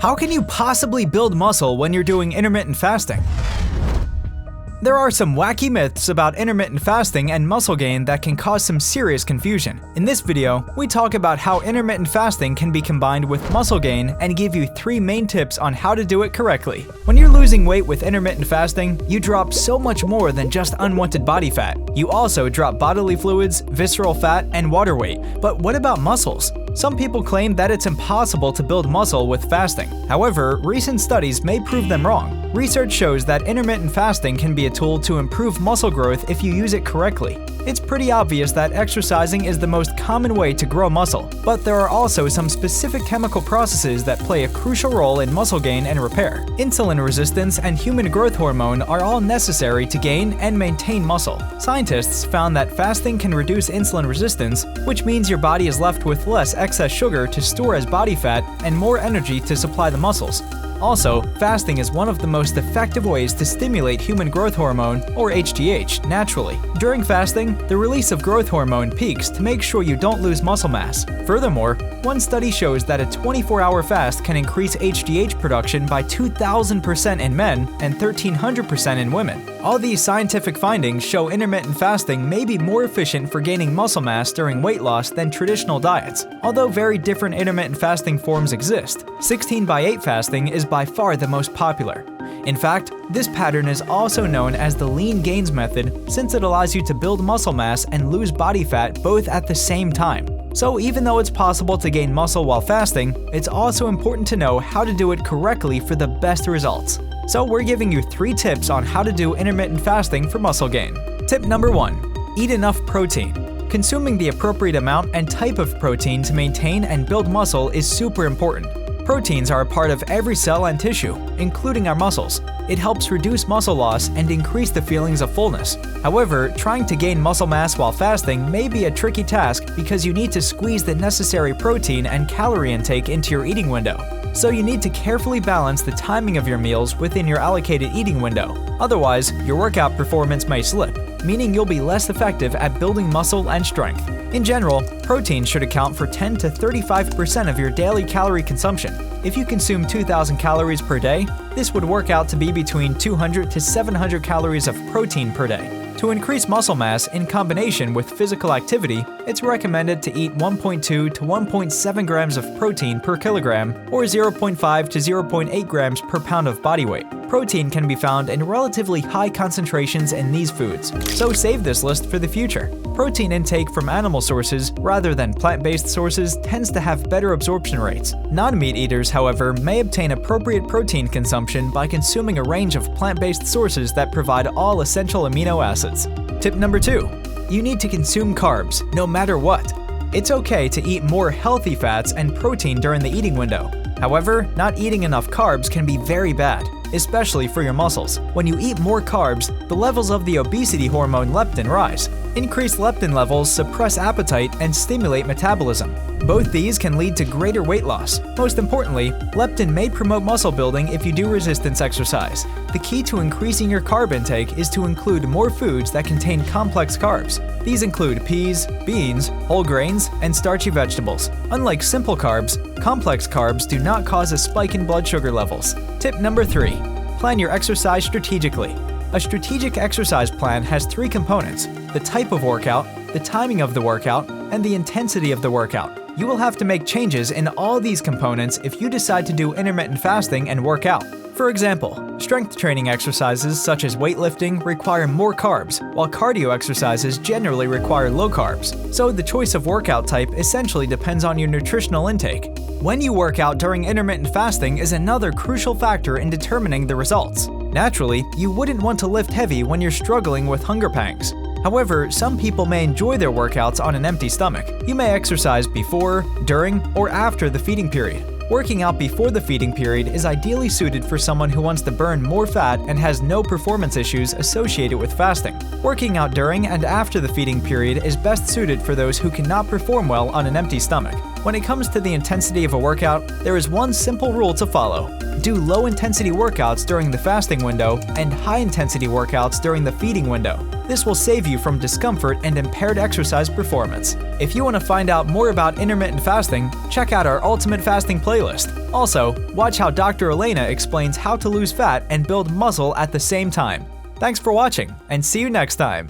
How can you possibly build muscle when you're doing intermittent fasting? There are some wacky myths about intermittent fasting and muscle gain that can cause some serious confusion. In this video, we talk about how intermittent fasting can be combined with muscle gain and give you 3 main tips on how to do it correctly. When you're losing weight with intermittent fasting, you drop so much more than just unwanted body fat. You also drop bodily fluids, visceral fat, and water weight. But what about muscles? Some people claim that it's impossible to build muscle with fasting. However, recent studies may prove them wrong. Research shows that intermittent fasting can be a tool to improve muscle growth if you use it correctly. It's pretty obvious that exercising is the most common way to grow muscle, but there are also some specific chemical processes that play a crucial role in muscle gain and repair. Insulin resistance and human growth hormone are all necessary to gain and maintain muscle. Scientists found that fasting can reduce insulin resistance, which means your body is left with less excess sugar to store as body fat and more energy to supply the muscles. Also, fasting is one of the most effective ways to stimulate human growth hormone, or HGH, naturally. During fasting, the release of growth hormone peaks to make sure you don't lose muscle mass. Furthermore, one study shows that a 24-hour fast can increase HGH production by 2,000% in men and 1,300% in women. All these scientific findings show intermittent fasting may be more efficient for gaining muscle mass during weight loss than traditional diets. Although very different intermittent fasting forms exist, 16/8 fasting is by far the most popular. In fact, this pattern is also known as the lean gains method since it allows you to build muscle mass and lose body fat both at the same time. So even though it's possible to gain muscle while fasting, it's also important to know how to do it correctly for the best results. So we're giving you 3 tips on how to do intermittent fasting for muscle gain. Tip number 1. Eat enough protein. Consuming the appropriate amount and type of protein to maintain and build muscle is super important. Proteins are a part of every cell and tissue, including our muscles. It helps reduce muscle loss and increase the feelings of fullness. However, trying to gain muscle mass while fasting may be a tricky task because you need to squeeze the necessary protein and calorie intake into your eating window. So you need to carefully balance the timing of your meals within your allocated eating window. Otherwise, your workout performance may slip, meaning you'll be less effective at building muscle and strength. In general, protein should account for 10 to 35% of your daily calorie consumption. If you consume 2,000 calories per day, this would work out to be between 200 to 700 calories of protein per day. To increase muscle mass in combination with physical activity, it's recommended to eat 1.2 to 1.7 grams of protein per kilogram or 0.5 to 0.8 grams per pound of body weight. Protein can be found in relatively high concentrations in these foods, so save this list for the future. Protein intake from animal sources rather than plant-based sources tends to have better absorption rates. Non-meat eaters, however, may obtain appropriate protein consumption by consuming a range of plant-based sources that provide all essential amino acids. Tip number 2. You need to consume carbs, no matter what. It's okay to eat more healthy fats and protein during the eating window. However, not eating enough carbs can be very bad, especially for your muscles. When you eat more carbs, the levels of the obesity hormone leptin rise. Increased leptin levels suppress appetite and stimulate metabolism. Both these can lead to greater weight loss. Most importantly, leptin may promote muscle building if you do resistance exercise. The key to increasing your carb intake is to include more foods that contain complex carbs. These include peas, beans, whole grains, and starchy vegetables. Unlike simple carbs, complex carbs do not cause a spike in blood sugar levels. Tip number 3. Plan your exercise strategically. A strategic exercise plan has 3 components: the type of workout, the timing of the workout, and the intensity of the workout. You will have to make changes in all these components if you decide to do intermittent fasting and work out. For example, strength training exercises such as weightlifting require more carbs, while cardio exercises generally require low carbs. So the choice of workout type essentially depends on your nutritional intake. When you work out during intermittent fasting is another crucial factor in determining the results. Naturally, you wouldn't want to lift heavy when you're struggling with hunger pangs. However, some people may enjoy their workouts on an empty stomach. You may exercise before, during, or after the feeding period. Working out before the feeding period is ideally suited for someone who wants to burn more fat and has no performance issues associated with fasting. Working out during and after the feeding period is best suited for those who cannot perform well on an empty stomach. When it comes to the intensity of a workout, there is one simple rule to follow. Do low-intensity workouts during the fasting window and high-intensity workouts during the feeding window. This will save you from discomfort and impaired exercise performance. If you want to find out more about intermittent fasting, check out our Ultimate Fasting playlist. Also, watch how Dr. Elena explains how to lose fat and build muscle at the same time. Thanks for watching, and see you next time!